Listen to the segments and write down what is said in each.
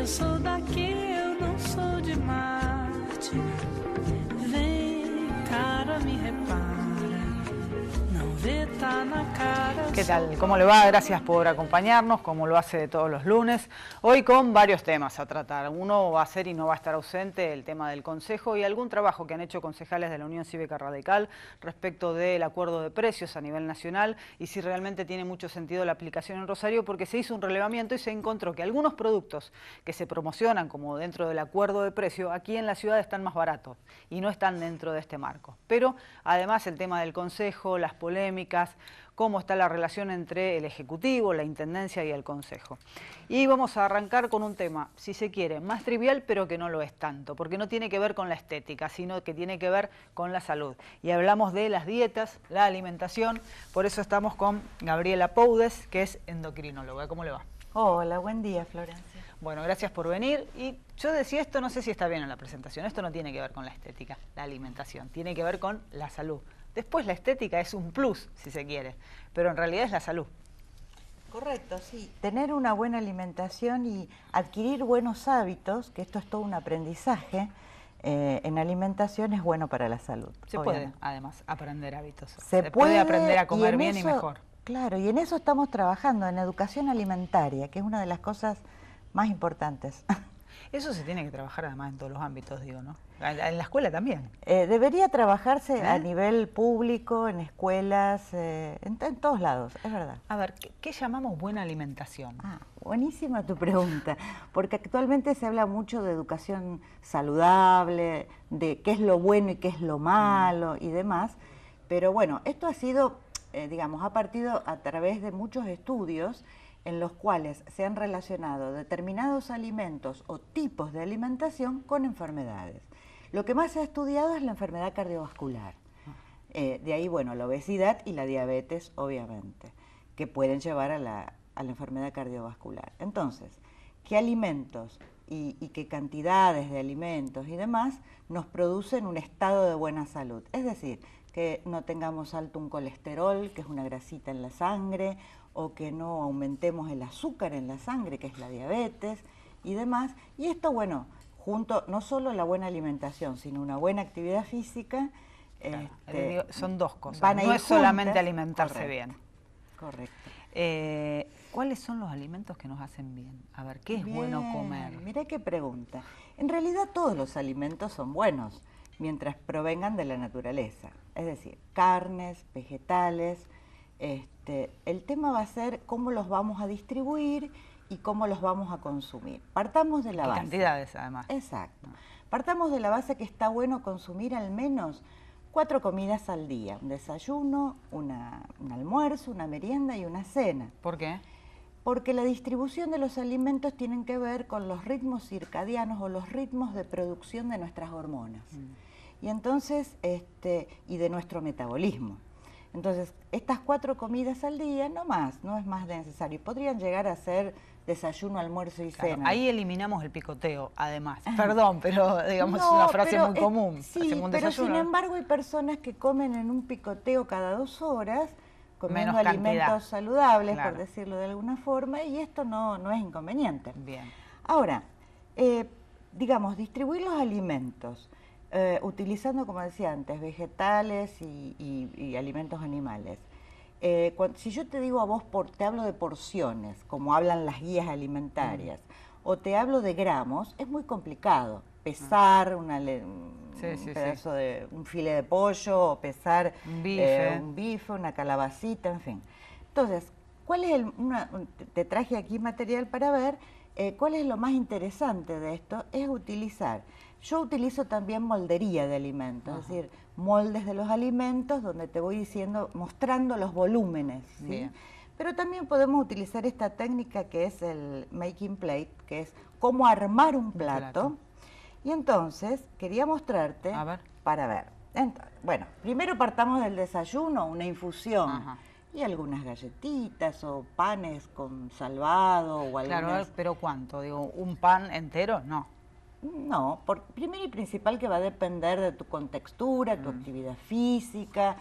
Eu sou daqui, eu não sou de Marte. Vem, cara, me repara. Não vê, tá na cara. ¿Qué tal? ¿Cómo le va? Gracias por acompañarnos, como lo hace todos los lunes. Hoy con varios temas a tratar. Uno va a ser y no va a estar ausente el tema del Consejo y algún trabajo que han hecho concejales de la Unión Cívica Radical respecto del acuerdo de precios a nivel nacional y si realmente tiene mucho sentido la aplicación en Rosario, porque se hizo un relevamiento y se encontró que algunos productos que se promocionan como dentro del acuerdo de precio aquí en la ciudad están más baratos y no están dentro de este marco. Pero además el tema del Consejo, las polémicas, cómo está la relación entre el Ejecutivo, la Intendencia y el Consejo. Y vamos a arrancar con un tema, si se quiere, más trivial, pero que no lo es tanto, porque no tiene que ver con la estética, sino que tiene que ver con la salud. Y hablamos de las dietas, la alimentación, por eso estamos con Gabriela Poudes, que es endocrinóloga. ¿Cómo le va? Hola, buen día, Florencia. Bueno, gracias por venir. Y yo decía esto, no sé si está bien en la presentación, esto no tiene que ver con la estética, la alimentación, tiene que ver con la salud. Después la estética es un plus, si se quiere, pero en realidad es la salud. Correcto, sí. Tener una buena alimentación y adquirir buenos hábitos, que esto es todo un aprendizaje, en alimentación es bueno para la salud. Se puede, además, aprender hábitos. Se puede aprender a comer bien eso, y mejor. Claro, y en eso estamos trabajando, en educación alimentaria, que es una de las cosas más importantes. Eso se tiene que trabajar además en todos los ámbitos, digo, ¿no? En la escuela también. Debería trabajarse a nivel público, en escuelas, en todos lados, es verdad. A ver, ¿qué llamamos buena alimentación? Buenísima tu pregunta, porque actualmente se habla mucho de educación saludable, de qué es lo bueno y qué es lo malo y demás, pero bueno, esto ha sido, digamos, ha partido a través de muchos estudios en los cuales se han relacionado determinados alimentos o tipos de alimentación con enfermedades. Lo que más se ha estudiado es la enfermedad cardiovascular. De ahí, bueno, la obesidad y la diabetes, obviamente, que pueden llevar a la enfermedad cardiovascular. Entonces, ¿qué alimentos y qué cantidades de alimentos y demás nos producen un estado de buena salud? Es decir, que no tengamos alto un colesterol, que es una grasita en la sangre, o que no aumentemos el azúcar en la sangre, que es la diabetes y demás. Y esto, bueno, junto no solo la buena alimentación, sino una buena actividad física. Claro, son dos cosas, no es solamente alimentarse bien. Correcto. ¿Cuáles son los alimentos que nos hacen bien? A ver, ¿qué es bueno comer? Mira qué pregunta. En realidad todos los alimentos son buenos, mientras provengan de la naturaleza. Es decir, carnes, vegetales. El tema va a ser cómo los vamos a distribuir y cómo los vamos a consumir. Partamos de la base. Cantidades, además. Exacto. Partamos de la base que está bueno consumir al menos 4 comidas al día. Un desayuno, un almuerzo, una merienda y una cena. ¿Por qué? Porque la distribución de los alimentos tienen que ver con los ritmos circadianos o los ritmos de producción de nuestras hormonas. Y entonces, y de nuestro metabolismo. Entonces, estas 4 comidas al día, no es más de necesario. Podrían llegar a ser desayuno, almuerzo y cena. Ahí eliminamos el picoteo, además. Perdón, pero digamos es una frase muy común. Sí, pero sin embargo hay personas que comen en un picoteo cada 2 horas, comiendo alimentos saludables, por decirlo de alguna forma, y esto no es inconveniente. Bien. Ahora, digamos, distribuir los alimentos, utilizando, como decía antes, vegetales y alimentos animales. Si yo te digo a vos, te hablo de porciones, como hablan las guías alimentarias, o te hablo de gramos, es muy complicado. Pesar un pedazo de un filete de pollo, o pesar un bife, una calabacita, en fin. Entonces, ¿cuál es te traje aquí material para ver cuál es lo más interesante de esto? Es utilizar. Yo utilizo también moldería de alimentos, es decir, moldes de los alimentos donde te voy mostrando los volúmenes, ¿sí? Pero también podemos utilizar esta técnica que es el making plate, que es cómo armar un plato. Y entonces quería mostrarte para ver. Entonces, bueno, primero partamos del desayuno, una infusión. Y algunas galletitas o panes con salvado o algunas... Claro, pero ¿cuánto? Digo, ¿un pan entero? No. No, primero y principal que va a depender de tu contextura, tu actividad física,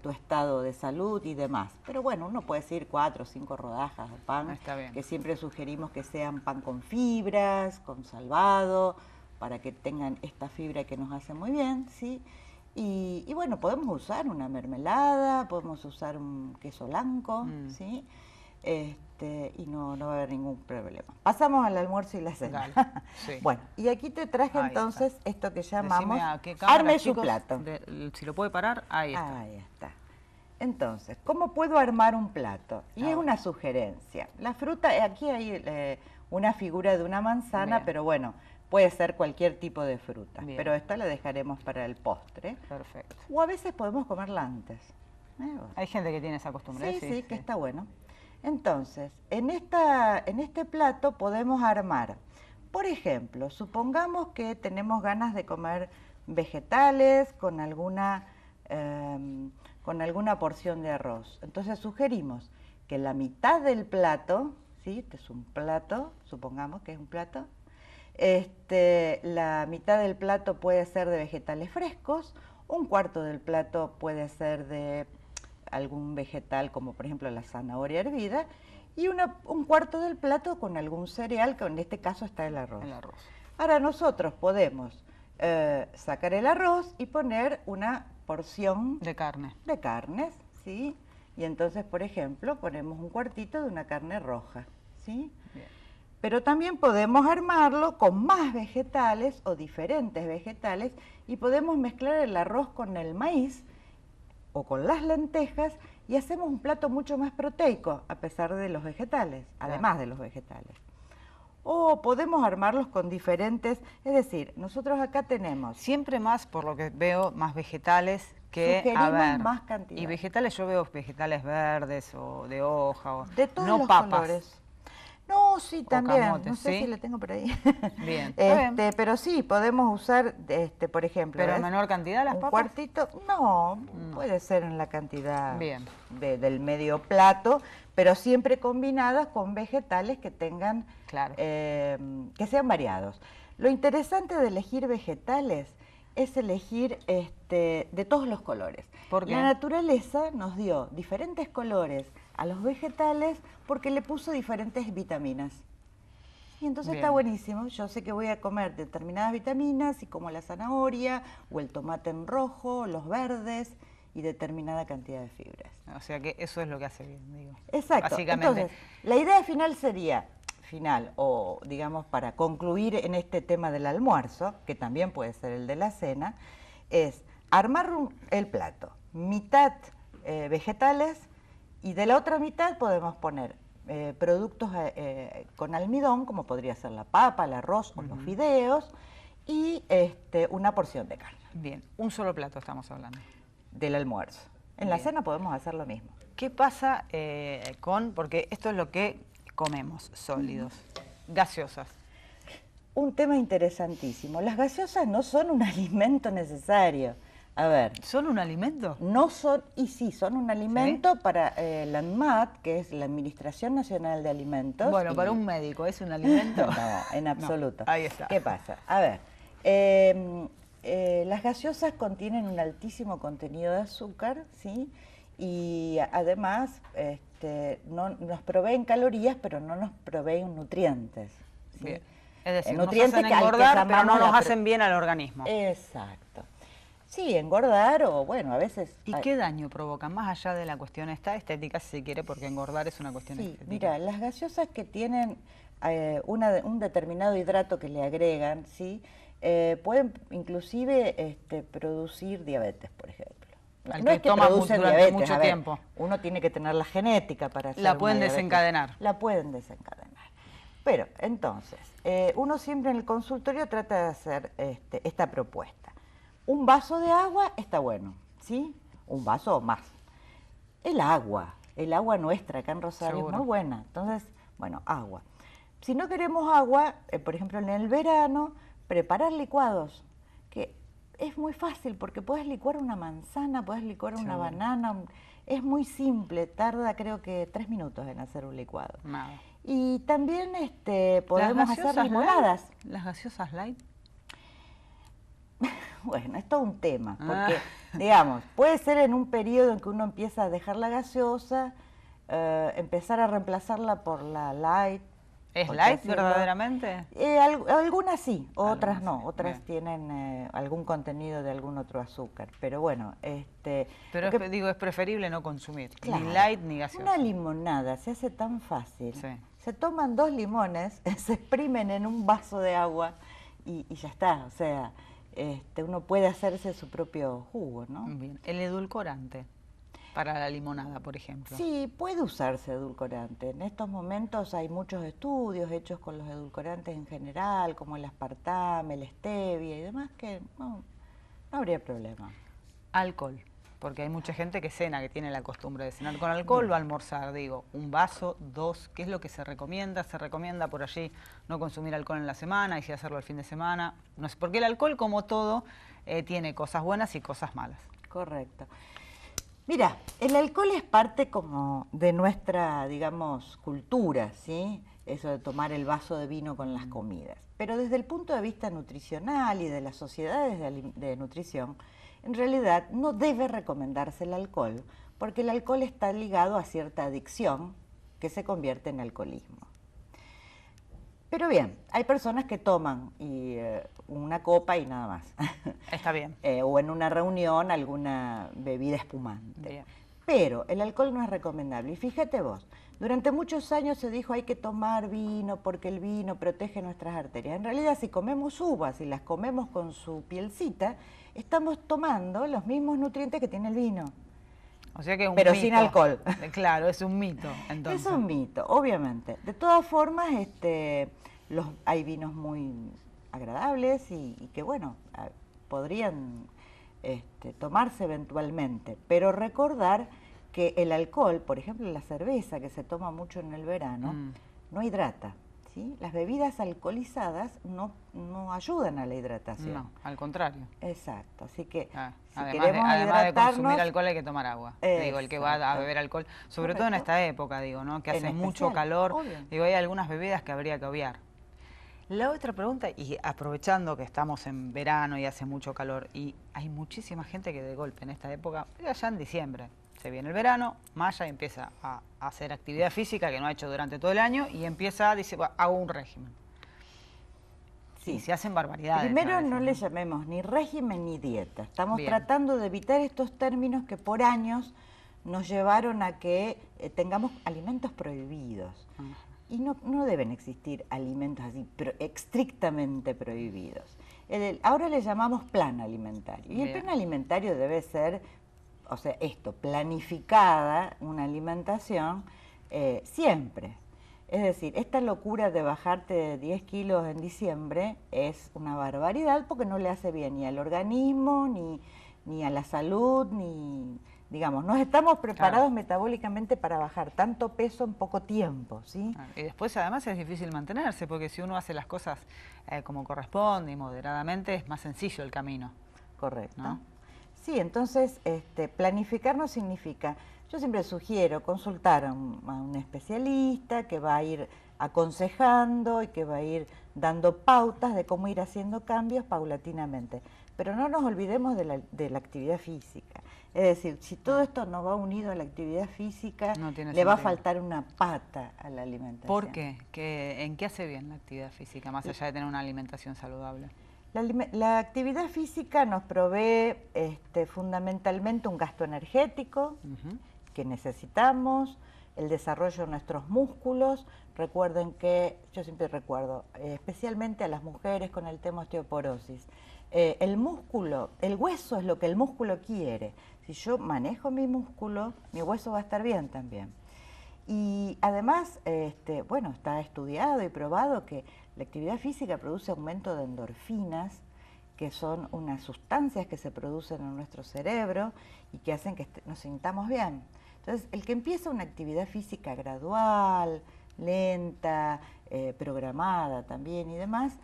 tu estado de salud y demás. Pero bueno, uno puede decir 4 o 5 rodajas de pan, Está bien. que siempre sugerimos que sean pan con fibras, con salvado, para que tengan esta fibra que nos hace muy bien, ¿sí? Y bueno, podemos usar una mermelada, podemos usar un queso blanco, ¿sí? Y no va a haber ningún problema. Pasamos al almuerzo y la cena. Dale, sí. Bueno, y aquí te traje Ahí entonces está. esto que llamamos Decime a qué cámara, arme chicos, su plato. Si lo puede parar, ahí está. Ahí está. Entonces, ¿cómo puedo armar un plato? Y es ver. una sugerencia. La fruta, aquí hay una figura de una manzana, Bien. pero bueno, puede ser cualquier tipo de fruta. Bien. Pero esta la dejaremos para el postre. Perfecto. O a veces podemos comerla antes. Hay gente que tiene esa costumbre. Sí, que está bueno. Entonces, en este plato podemos armar, por ejemplo, supongamos que tenemos ganas de comer vegetales con alguna porción de arroz. Entonces sugerimos que la mitad del plato, ¿sí? Este es un plato, supongamos que es un plato, la mitad del plato puede ser de vegetales frescos, un cuarto del plato puede ser de algún vegetal como por ejemplo la zanahoria hervida y un cuarto del plato con algún cereal, que en este caso está el arroz. Ahora nosotros podemos sacar el arroz y poner una porción de carne. De carnes, ¿sí? Y entonces, por ejemplo, ponemos un cuartito de una carne roja, ¿sí? Bien. Pero también podemos armarlo con más vegetales o diferentes vegetales y podemos mezclar el arroz con el maíz o con las lentejas y hacemos un plato mucho más proteico a pesar de los vegetales, además de los vegetales. O podemos armarlos con diferentes, es decir, nosotros acá tenemos... Siempre más, por lo que veo, más vegetales que, sugerimos más cantidad. Y vegetales, yo veo vegetales verdes o de hoja, o de todos no los papas. Colores. No, sí, también. Camotes, no sé ¿sí? si le tengo por ahí. Bien. Pero sí, podemos usar, por ejemplo. ¿Pero en menor cantidad las papas? Un cuartito, no, puede ser en la cantidad Bien. Del medio plato, pero siempre combinadas con vegetales que tengan, claro. Que sean variados. Lo interesante de elegir vegetales es elegir de todos los colores. ¿Por qué? La naturaleza nos dio diferentes colores a los vegetales porque le puso diferentes vitaminas. Y entonces Bien. está buenísimo. Yo sé que voy a comer determinadas vitaminas y como la zanahoria o el tomate en rojo, los verdes y determinada cantidad de fibras. O sea que eso es lo que hace bien, digo. Exacto. Básicamente. Entonces, la idea final sería, o digamos para concluir en este tema del almuerzo, que también puede ser el de la cena, es armar el plato, mitad vegetales y de la otra mitad podemos poner productos con almidón, como podría ser la papa, el arroz o los fideos, y una porción de carne. Bien, un solo plato estamos hablando. Del almuerzo. En la cena podemos hacer lo mismo. ¿Qué pasa porque esto es lo que comemos, sólidos, gaseosas? Un tema interesantísimo. Las gaseosas no son un alimento necesario. A ver. ¿Son un alimento? No son, y sí, son un alimento. ¿Sí? Para la ANMAT, que es la Administración Nacional de Alimentos. Bueno, para un médico, ¿es un alimento? No, en absoluto. No, ahí está. ¿Qué pasa? A ver, las gaseosas contienen un altísimo contenido de azúcar, ¿sí? Y además no nos proveen calorías, pero no nos proveen nutrientes, ¿sí? Bien. Es decir, nutrientes nos hacen engordar, pero no nos la hacen bien al organismo. Exacto. Sí, engordar o bueno, a veces... ¿Y qué daño provocan? Más allá de la cuestión estética, si se quiere, porque engordar es una cuestión estética. Mira, las gaseosas que tienen un determinado hidrato que le agregan, ¿sí? Pueden inclusive producir diabetes, por ejemplo. Al No que es que toma producen durante diabetes, mucho a ver, tiempo. Uno tiene que tener la genética para hacer La pueden una diabetes. desencadenar. La pueden desencadenar. Pero, entonces, uno siempre en el consultorio trata de hacer esta propuesta. Un vaso de agua está bueno, ¿sí? Un vaso o más. El agua nuestra acá en Rosario Seguro. es muy buena. Entonces, bueno, agua. Si no queremos agua, por ejemplo, en el verano, preparar licuados, que es muy fácil porque puedes licuar una manzana, puedes licuar una banana, es muy simple, tarda creo que 3 minutos en hacer un licuado. Nada. Y también podemos hacer limonadas. ¿Las gaseosas light? Bueno, es todo un tema, porque Digamos, puede ser en un periodo en que uno empieza a dejar la gaseosa, empezar a reemplazarla por la light. ¿Es light verdaderamente? Algunas sí, otras no. Sí. Otras Bien. tienen algún contenido de algún otro azúcar. Pero bueno, Pero porque, digo, es preferible no consumir, claro, ni light ni gaseosa. una limonada se hace tan fácil. Sí. Se toman 2 limones, se exprimen en un vaso de agua y ya está. O sea, uno puede hacerse su propio jugo, ¿no? Bien. El edulcorante para la limonada, por ejemplo. Sí, puede usarse edulcorante. En estos momentos hay muchos estudios hechos con los edulcorantes en general, como el aspartame, el stevia y demás, que no habría problema. Alcohol, porque hay mucha gente que cena, que tiene la costumbre de cenar con alcohol o almorzar. Digo, un vaso, 2, ¿qué es lo que se recomienda? Se recomienda por allí no consumir alcohol en la semana y sí hacerlo el fin de semana. No sé, porque el alcohol, como todo, tiene cosas buenas y cosas malas. Correcto. Mira, el alcohol es parte como de nuestra, digamos, cultura, ¿sí? Eso de tomar el vaso de vino con las comidas. Pero desde el punto de vista nutricional y de las sociedades de nutrición, en realidad no debe recomendarse el alcohol, porque el alcohol está ligado a cierta adicción que se convierte en alcoholismo. Pero bien, hay personas que toman una copa y nada más. Está bien. O en una reunión alguna bebida espumante. Bien. Pero el alcohol no es recomendable. Y fíjate vos, durante muchos años se dijo hay que tomar vino porque el vino protege nuestras arterias. En realidad, si comemos uvas y las comemos con su pielcita, estamos tomando los mismos nutrientes que tiene el vino. O sea que es un pero mito. sin alcohol. Claro, es un mito, entonces. Es un mito, obviamente. De todas formas, hay vinos muy agradables y que, bueno, podrían tomarse eventualmente, pero recordar que el alcohol, por ejemplo la cerveza que se toma mucho en el verano, no hidrata. ¿Sí? Las bebidas alcoholizadas no ayudan a la hidratación. No, al contrario. Exacto, así que si además queremos de consumir hidratarnos, alcohol hay que tomar agua. Digo, el que va a exacto. beber alcohol, sobre Correcto. todo en esta época, digo, ¿no? Que hace En mucho especial, calor. obvio. Digo, hay algunas bebidas que habría que obviar. La otra pregunta, y aprovechando que estamos en verano y hace mucho calor, y hay muchísima gente que de golpe en esta época, ya en diciembre, se viene el verano, Maya empieza a hacer actividad física que no ha hecho durante todo el año y dice, bueno, hago un régimen. Sí. Y se hacen barbaridades. Primero a veces, no le llamemos ni régimen ni dieta. Estamos Bien. tratando de evitar estos términos que por años nos llevaron a que tengamos alimentos prohibidos. Y no deben existir alimentos así, pero estrictamente prohibidos. Ahora le llamamos plan alimentario. Y el Bien. plan alimentario debe ser, o sea, planificada, una alimentación siempre. Es decir, esta locura de bajarte 10 kilos en diciembre es una barbaridad porque no le hace bien ni al organismo, ni a la salud, digamos, no estamos preparados metabólicamente para bajar tanto peso en poco tiempo, ¿sí? Y después además es difícil mantenerse porque si uno hace las cosas como corresponde y moderadamente es más sencillo el camino. Correcto. ¿No? Sí, entonces planificar no significa, yo siempre sugiero consultar a un especialista que va a ir aconsejando y que va a ir dando pautas de cómo ir haciendo cambios paulatinamente. Pero no nos olvidemos de la actividad física. Es decir, si todo esto no va unido a la actividad física, le va a faltar una pata a la alimentación. ¿Por qué? ¿En qué hace bien la actividad física, más allá de tener una alimentación saludable? La actividad física nos provee fundamentalmente un gasto energético que necesitamos, el desarrollo de nuestros músculos. Recuerden que, yo siempre recuerdo, especialmente a las mujeres con el tema osteoporosis, el músculo, el hueso es lo que el músculo quiere. Si yo manejo mi músculo, mi hueso va a estar bien también. Y además, bueno, está estudiado y probado que la actividad física produce aumento de endorfinas, que son unas sustancias que se producen en nuestro cerebro y que hacen que nos sintamos bien. Entonces, el que empieza una actividad física gradual, lenta, programada también y demás,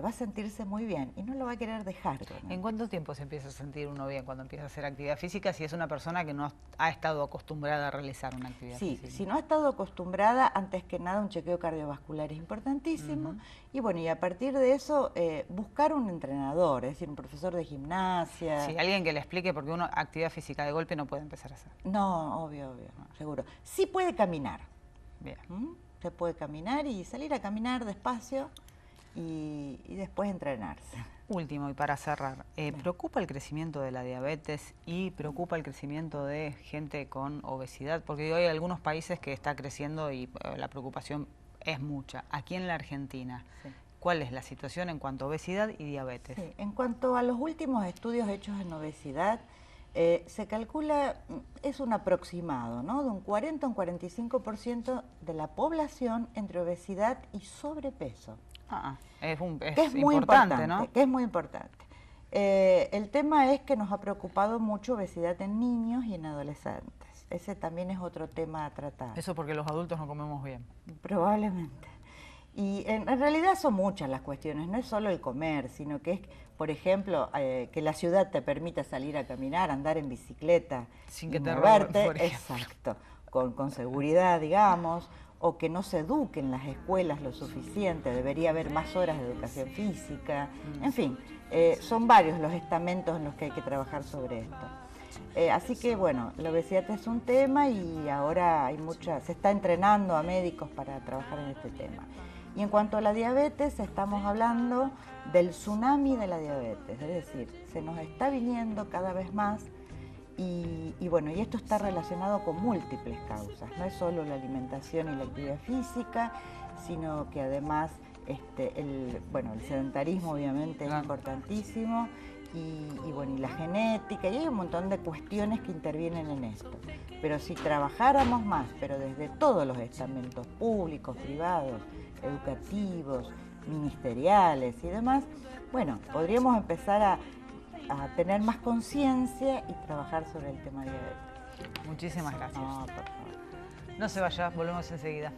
va a sentirse muy bien y no lo va a querer dejar. ¿En cuánto tiempo se empieza a sentir uno bien cuando empieza a hacer actividad física si es una persona que no ha estado acostumbrada a realizar una actividad física? Sí, si no ha estado acostumbrada, antes que nada un chequeo cardiovascular es importantísimo. Y bueno, y a partir de eso buscar un entrenador, es decir, un profesor de gimnasia. Sí, alguien que le explique, porque uno actividad física de golpe no puede empezar a hacer. No, obvio, seguro. Sí puede caminar. Bien. Se puede caminar y salir a caminar despacio y después entrenarse. Último, y para cerrar, ¿preocupa el crecimiento de la diabetes y preocupa el crecimiento de gente con obesidad? Porque hoy hay algunos países que está creciendo y la preocupación es mucha. Aquí en la Argentina, sí. ¿Cuál es la situación en cuanto a obesidad y diabetes? Sí. En cuanto a los últimos estudios hechos en obesidad, se calcula, es un aproximado, ¿no? De un 40 a un 45% de la población entre obesidad y sobrepeso. Es muy importante, ¿no? Que es muy importante. El tema es que nos ha preocupado mucho obesidad en niños y en adolescentes. Ese también es otro tema a tratar. Eso porque los adultos no comemos bien. Probablemente. Y en realidad son muchas las cuestiones, no es solo el comer, sino que es, por ejemplo, que la ciudad te permita salir a caminar, andar en bicicleta, sin que te moverte, roben, exacto, con seguridad, digamos, o que no se eduque en las escuelas lo suficiente, debería haber más horas de educación física, en fin, son varios los estamentos en los que hay que trabajar sobre esto. Así que bueno, la obesidad es un tema y ahora se está entrenando a médicos para trabajar en este tema. Y en cuanto a la diabetes, estamos hablando del tsunami de la diabetes, es decir, se nos está viniendo cada vez más y bueno, y esto está relacionado con múltiples causas, no es solo la alimentación y la actividad física, sino que además el sedentarismo obviamente es importantísimo y bueno, y la genética, y hay un montón de cuestiones que intervienen en esto. Pero si trabajáramos más, pero desde todos los estamentos públicos, privados, educativos, ministeriales y demás, bueno, podríamos empezar a tener más conciencia y trabajar sobre el tema de diabetes. Muchísimas gracias. No, por favor. No se vaya, volvemos enseguida.